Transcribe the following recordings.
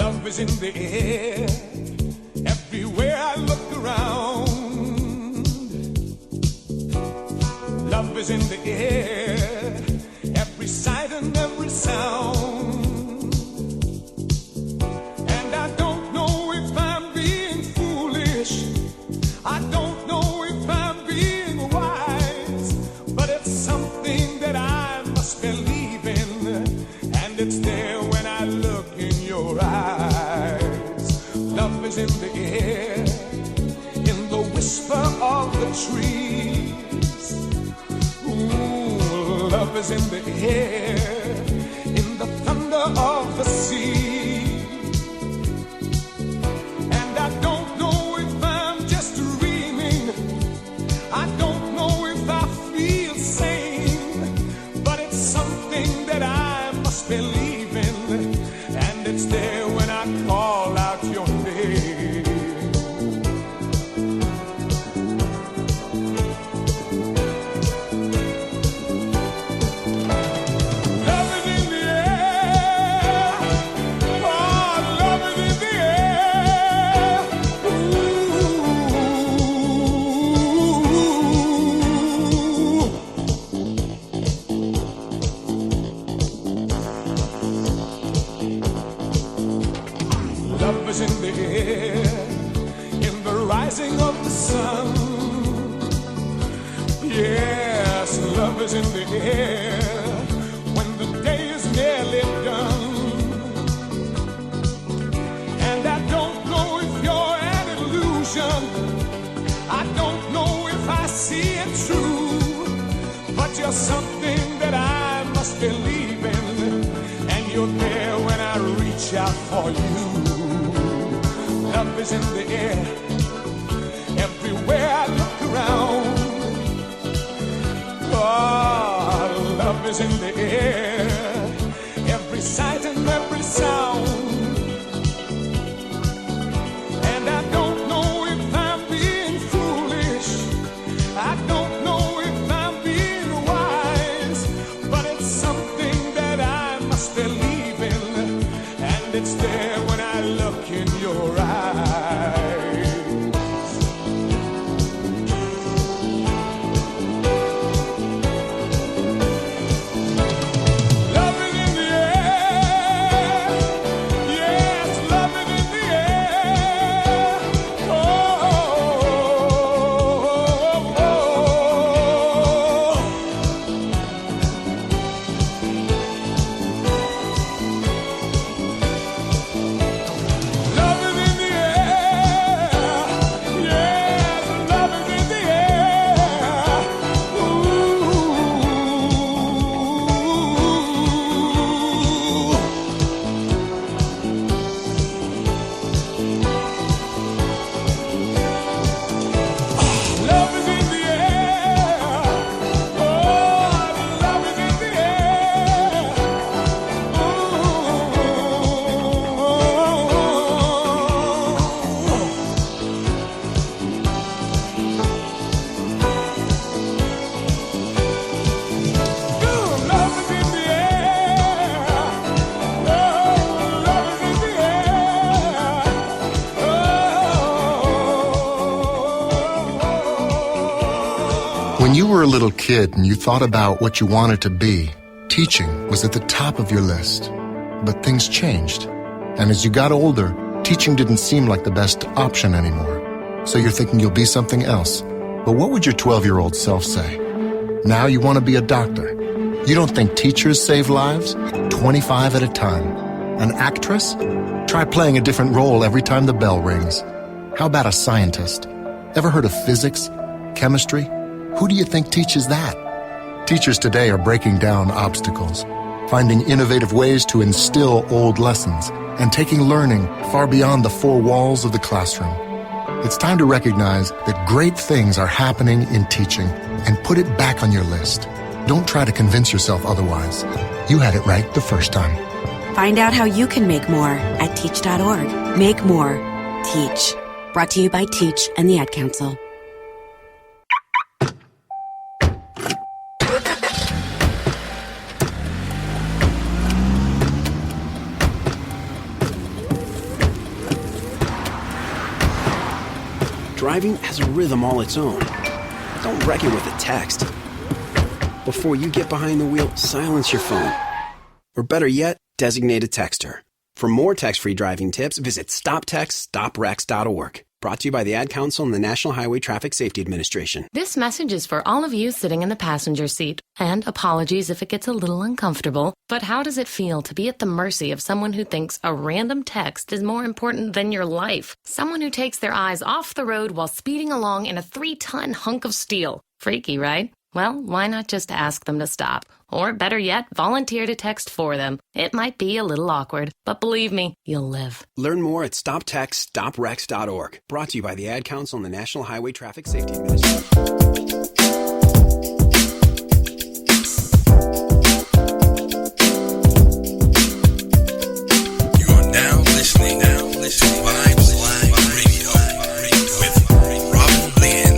Love is in the air. Everywhere I look around. Love is in the air. Every sight and every sound. And I don't know if I'm being foolish. I don't know if I'm being wise. But it's something that I must believe in. And it's there when I look in your eyes. Love is in the air, in the whisper of the trees. Ooh, love is in the air, in the thunder of the sea. And I don't know if I'm just dreaming. I don't know if I feel sane. But it's something that I must believe in. And it's there when I call out your name. Love is in the air. Oh, love is in the air. Love is in the air, in the rising of the sun. Yes, love is in the air, when the day is nearly done. And I don't know if you're an illusion. I don't know if I see it true. But you're something that I must believe in. And you're there when I reach out for you. Love is in the air, everywhere I look around. Oh, love is in the air, every sight and every sound. And I don't know if I'm being foolish. I don't know if I'm being wise. But it's something that I must believe in. And it's there when I look in your eyes. Love is in the air. Yes, love is in the air. Oh, love is in the air. Yes, love is in the air. Love is in the air. Oh, love is in the air. Love is in the air. Oh, love is in the air. When you were a little kid and you thought about what you wanted to be, teaching was at the top of your list. But things changed. And as you got older, teaching didn't seem like the best option anymore. So you're thinking you'll be something else. But what would your 12-year-old self say? Now you want to be a doctor. You don't think teachers save lives? 25 at a time. An actress? Try playing a different role every time the bell rings. How about a scientist? Ever heard of physics? Chemistry? Who do you think teaches that? Teachers today are breaking down obstacles, finding innovative ways to instill old lessons, and taking learning far beyond the four walls of the classroom. It's time to recognize that great things are happening in teaching and put it back on your list. Don't try to convince yourself otherwise. You had it right the first time. Find out how you can make more at teach.org. Make more. Teach. Brought to you by Teach and the Ad Council. driving has a rhythm all its own. Don't wreck it with a text. Before you get behind the wheel, silence your phone. Or better yet, designate a texter. For more text-free driving tips, visit stoptextstoprex.org. Brought to you by the Ad Council and the National Highway Traffic Safety Administration. This message is for all of you sitting in the passenger seat. And apologies if it gets a little uncomfortable. But how does it feel to be at the mercy of someone who thinks a random text is more important than your life? Someone who takes their eyes off the road while speeding along in a 3-ton hunk of steel. Freaky, right? Well, why not just ask them to stop? Or better yet, volunteer to text for them. It might be a little awkward, but believe me, you'll live. Learn more at stoptextstoprex.org. Brought to you by the Ad Council and the National Highway Traffic Safety Administration. You are now listening to Vibes Live Radio with Robin Lynn.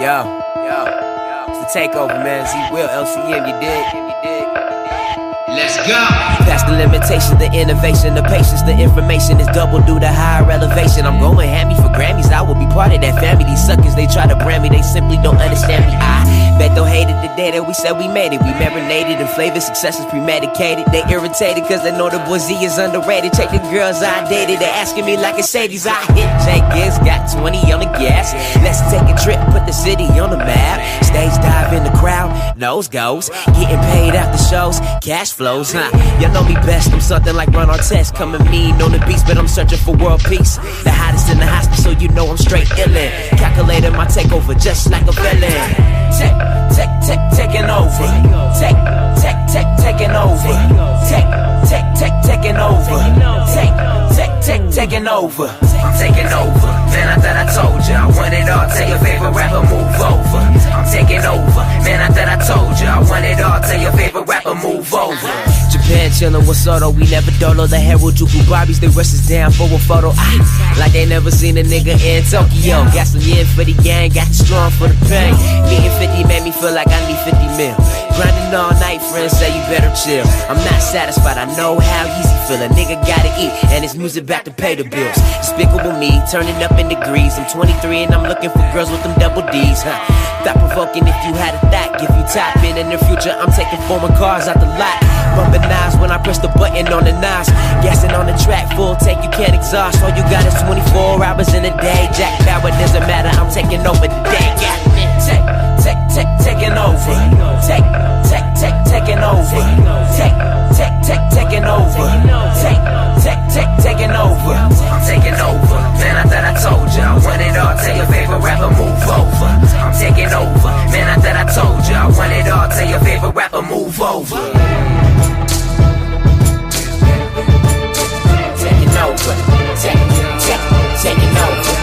It's the takeover, man. Z-Will, LCM, you dig? Let's go. Past the limitation, the innovation, the patience, the information is double due to higher elevation. I'm going hammy for Grammys, I will be part of that family. These suckers, they try to brand me, they simply don't understand me. I bet they hated the day that we said we made it. We marinated in flavor, success is premedicated. They irritated cause they know the boy Z is underrated. Check the girls I dated, they asking me like a Sadie's. I hit Jake Gibbs, got 20 on the gas. Let's take a trip, put the city on the map. Stage dive in the crowd, nose goes. Getting paid after shows, cash flows, huh? Y'all know me best, I'm something like Ron Artest. Coming mean on the beast, but I'm searching for world peace. The hottest in the hospital, so you know I'm straight illin'. Calculating my takeover just like a villain. Taking over. Taking over. Taking over. Taking over. I'm taking over. Man, I thought I told you I want it all. Tell your favorite rapper move over. I'm taking over. Man, I thought I told you I want it all. Tell your favorite rapper move over. Japan chillin' with Soto, we never dolo. The Harajuku Barbies, they rush us down for a photo. Like they never seen a nigga in Tokyo. Got some yen for the gang, got strong for the pain. Getting 50 made me feel like I need 50 mil. Grinding all night, friends say you better chill. I'm not satisfied, I know how easy feel. A nigga gotta eat, and his music back to pay the bills. Despicable me, turning up in degrees. I'm 23 and I'm looking for girls with them double D's, huh? Thought provoking if you had a thought. If you tap in the future, I'm taking former cars out the lot. Bumping knives when I press the button on the knives. Gassing on the track, full tank, you can't exhaust. All you got is 24 hours in a day. Jack Bauer, doesn't matter, I'm taking over the day. Taking over. Taking over. Taking over. Taking over. I'm taking over. Man, I thought I told you I want it all. Tell your favorite rapper move over. I'm taking over. Man, I thought I told you I want it all. Tell your favorite rapper move over. Taking over. Taking over.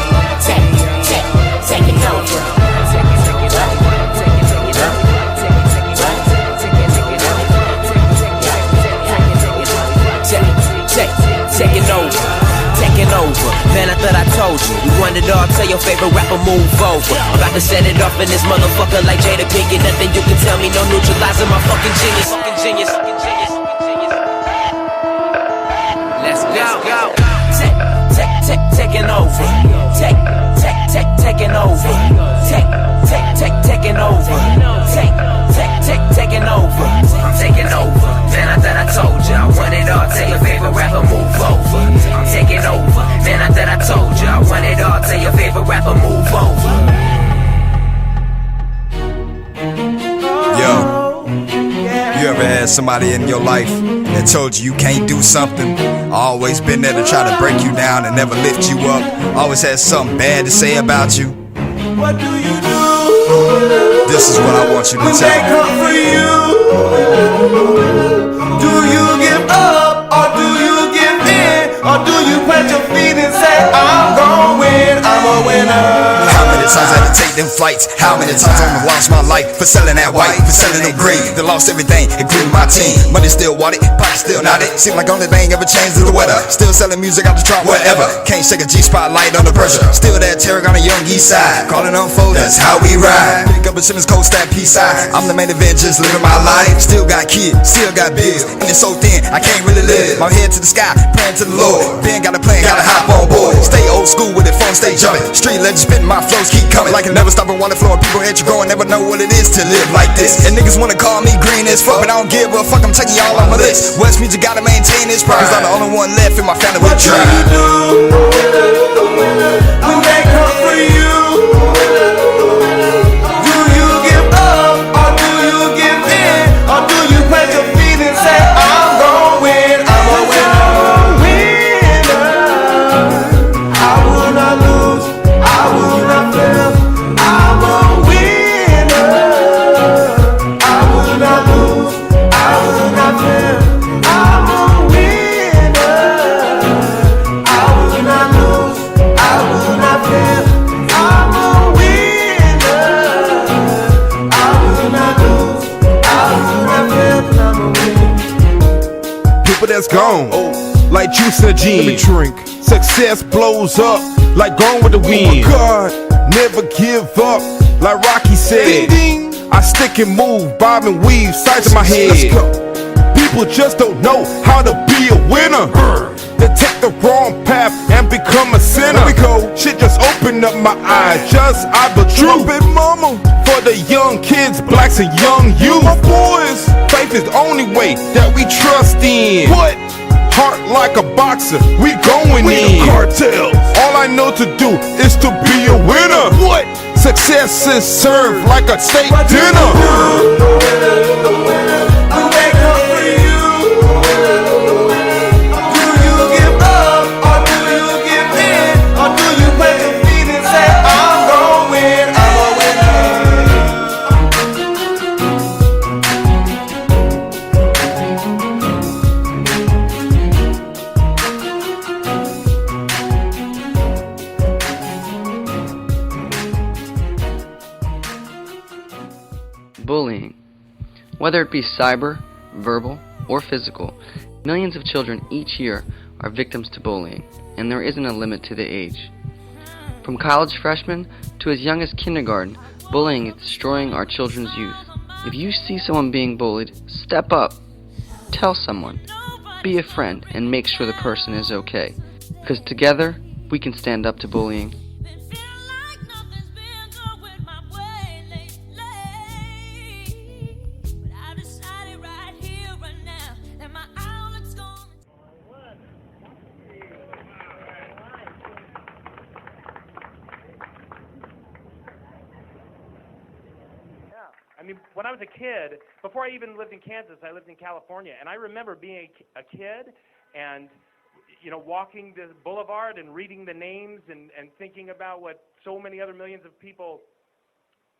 Taking over. Taking over, man, I thought I told you. You want it all, tell your favorite rapper move over. About to set it off in this motherfucker like Jada Pinkett. Nothing you can tell me, no neutralizing my fucking genius. Let's go. Taking over. Taking over. Taking over. Taking over. I'm taking over. Man, I thought I told you I want it all. Tell your favorite rapper move over. I'm taking over. Man, I thought I told you I want it all. Tell your favorite rapper move over. Yo, you ever had somebody in your life that told you you can't do something? Always been there to try to break you down and never lift you up. Always had something bad to say about you. What do you do? This is what I want you to when tell they come for you? Do you give up or do you give in? Or do you plant your feet and say, I'm gon' win, I'm a winner? How many times I had to take them flights? How many times I lost my life for selling that white, for selling them green? They lost everything, including my team. Money still wanted, pocket still not it. Seem like only thing ever changed is the weather. Still selling music out the trunk, whatever. Can't shake a G-spotlight under pressure. Still that Terry on the young east side. Calling on foes, that's how we ride. Pick up a Simmons Coast, that peace side. I'm the main event, just living my life. Still got kids, still got bills. And it's so thin, I can't really live. My head to the sky, praying to the Lord. Ben got a plan, gotta hop on board. Stay old school with it, phone stay jumping. Street legends spitting, my flows keep coming. Like it never stopping, water flowing. People hate you growing, never know what it is to live like this. And niggas wanna call me green as fuck, but I don't give a fuck, I'm taking y'all on my list. West music gotta maintain its pride, cause I'm the only one left in my family with drive. What do you do when they come for you? Do you give up or do you give in? Or do you plant your feet and say, I'm gon' win, I'm a winner? I will not lose, I will not fail, I'm a winner. I will not lose, I will not fail, I'm a winner. I will not lose, I will not fail, I'm a winner. I will not lose, I will not fail, I'm a winner. People that's gone, like juice in a gin. Let me drink. Success blows up like Gone with the Wind. Oh my God, never give up like Rocky said. Ding, ding. I stick and move, bob and weave, sides in my head. People just don't know how to be a winner. They take the wrong path and become a sinner. Shit just opened up my eyes, just I the truth. Mama. For the young kids, blacks and young youth. My boys, faith is the only way that we trust in. What? Heart like a boxer, we going in. Cartels. All I know to do is to be a winner. What? Success is served like a steak dinner. Bullying. Whether it be cyber, verbal, or physical, millions of children each year are victims to bullying, and there isn't a limit to the age. From college freshmen to as young as kindergarten, bullying is destroying our children's youth. If you see someone being bullied, step up. Tell someone. Be a friend and make sure the person is okay. Because together, we can stand up to bullying. I mean, when I was a kid, before I even lived in Kansas, I lived in California, and I remember being a kid and, you know, walking the boulevard and reading the names and thinking about what so many other millions of people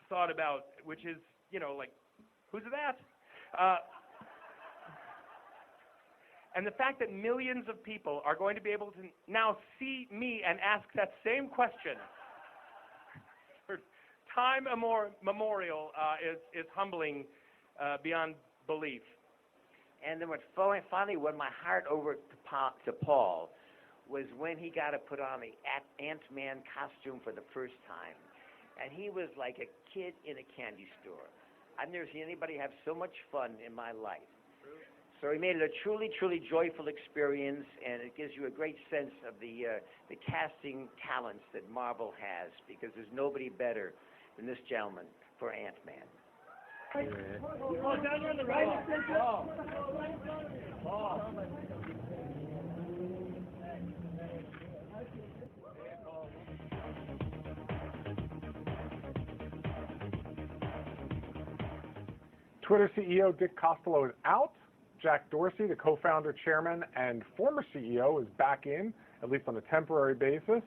thought about, which is, you know, like, who's that? And the fact that millions of people are going to be able to now see me and ask that same question time memorial is humbling beyond belief. And then what finally won my heart over to Paul was when he got to put on the Ant-Man costume for the first time. And he was like a kid in a candy store. I've never seen anybody have so much fun in my life. So he made it a truly, truly joyful experience, and it gives you a great sense of the casting talents that Marvel has, because there's nobody better than this gentleman for Ant-Man. Down here on the right. Twitter CEO Dick Costolo is out. Jack Dorsey, the co-founder, chairman, and former CEO, is back in, at least on a temporary basis.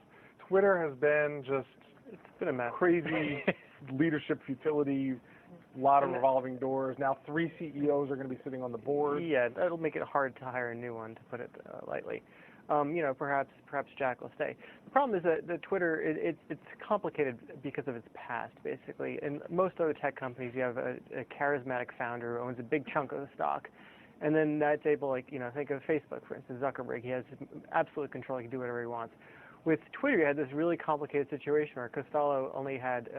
Twitter has been it's been a mess. Crazy leadership futility, a lot of revolving doors. Now 3 CEOs are going to be sitting on the board. Yeah, that'll make it hard to hire a new one, to put it lightly. You know, perhaps Jack will stay. The problem is that the Twitter, it's complicated because of its past, basically. In most other tech companies, you have a charismatic founder who owns a big chunk of the stock. And then that's able, like, you know, think of Facebook, for instance, Zuckerberg. He has absolute control. He can do whatever he wants. With Twitter, you had this really complicated situation where Costolo only had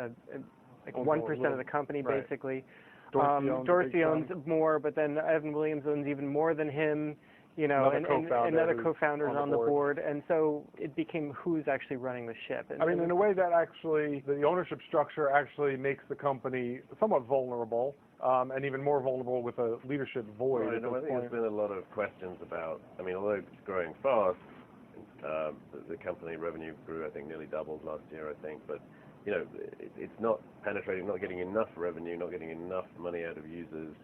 like 1% of the company, basically. Dorsey owns more, but then Evan Williams owns even more than him. You know, and another co-founder is on the board, and so it became who's actually running the ship. I mean, in a way that actually, the ownership structure actually makes the company somewhat vulnerable, and even more vulnerable with a leadership void. Right, I think there's been a lot of questions about, I mean, although it's growing fast, the company revenue grew, I think, nearly doubled last year, I think, but, you know, it's not penetrating, not getting enough revenue, not getting enough money out of users.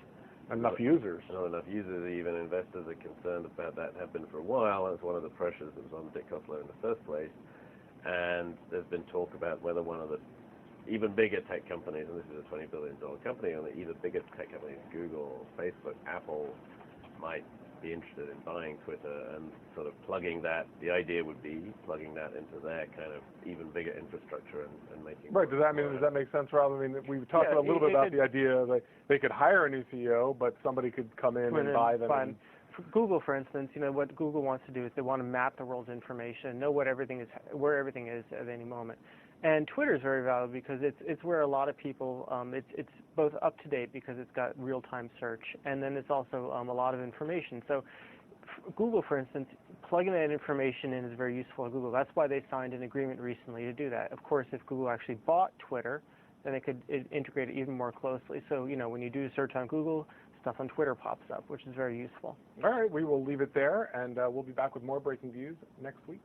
Enough users. Not enough users. Even investors are concerned about that, have been for a while. That's one of the pressures that was on Dick Costolo in the first place. And there's been talk about whether one of the even bigger tech companies, and this is a $20 billion company, and the either bigger tech companies, Google, Facebook, Apple, might be interested in buying Twitter and sort of plugging that. The idea would be plugging that into their kind of even bigger infrastructure and making. Right. Does that make sense, Rob? I mean, we've talked a little bit about the idea that they could hire a new CEO, but somebody could come in and buy them. For Google, for instance, you know what Google wants to do is they want to map the world's information, know what everything is, where everything is at any moment. And Twitter is very valuable because it's where a lot of people, it's both up to date because it's got real-time search, and then it's also a lot of information. So Google, for instance, plugging that information in is very useful at Google. That's why they signed an agreement recently to do that. Of course, if Google actually bought Twitter, then they could integrate it even more closely. So, you know, when you do a search on Google, stuff on Twitter pops up, which is very useful. All right, we will leave it there, and we'll be back with more breaking views next week.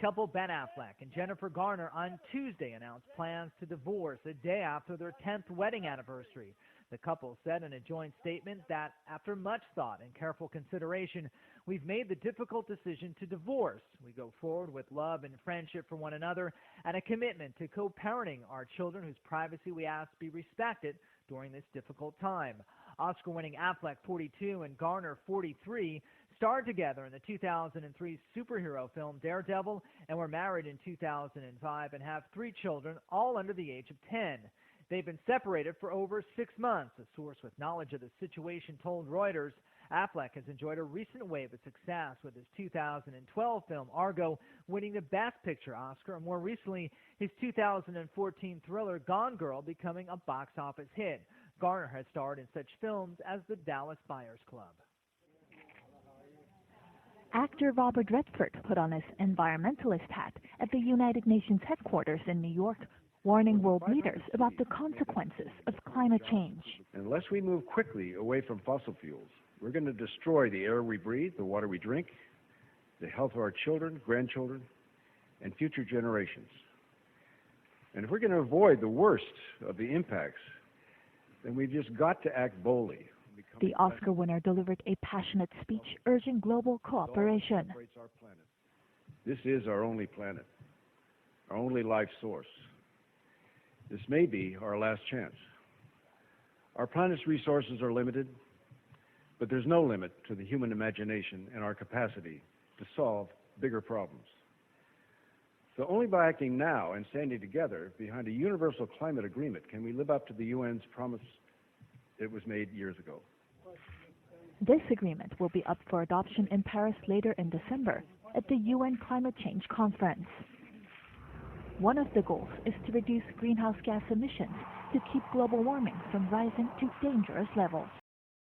Couple Ben Affleck and Jennifer Garner on Tuesday announced plans to divorce a day after their 10th wedding anniversary. The couple said in a joint statement that after much thought and careful consideration, we've made the difficult decision to divorce. We go forward with love and friendship for one another and a commitment to co-parenting our children whose privacy we ask be respected during this difficult time. Oscar-winning Affleck, 42, and Garner, 43, starred together in the 2003 superhero film Daredevil and were married in 2005 and have 3 children, all under the age of 10. They've been separated for over 6 months. A source with knowledge of the situation told Reuters Affleck has enjoyed a recent wave of success with his 2012 film Argo winning the Best Picture Oscar, and more recently his 2014 thriller Gone Girl becoming a box office hit. Garner has starred in such films as The Dallas Buyers Club. Actor Robert Redford put on his environmentalist hat at the United Nations headquarters in New York, warning world leaders about the consequences of climate change. Unless we move quickly away from fossil fuels, we're going to destroy the air we breathe, the water we drink, the health of our children, grandchildren, and future generations. And if we're going to avoid the worst of the impacts, then we've just got to act boldly. The Oscar winner delivered a passionate speech urging global cooperation. This is our only planet, our only life source. This may be our last chance. Our planet's resources are limited, but there's no limit to the human imagination and our capacity to solve bigger problems. So only by acting now and standing together behind a universal climate agreement can we live up to the UN's promise that was made years ago. This agreement will be up for adoption in Paris later in December at the UN Climate Change Conference. One of the goals is to reduce greenhouse gas emissions to keep global warming from rising to dangerous levels.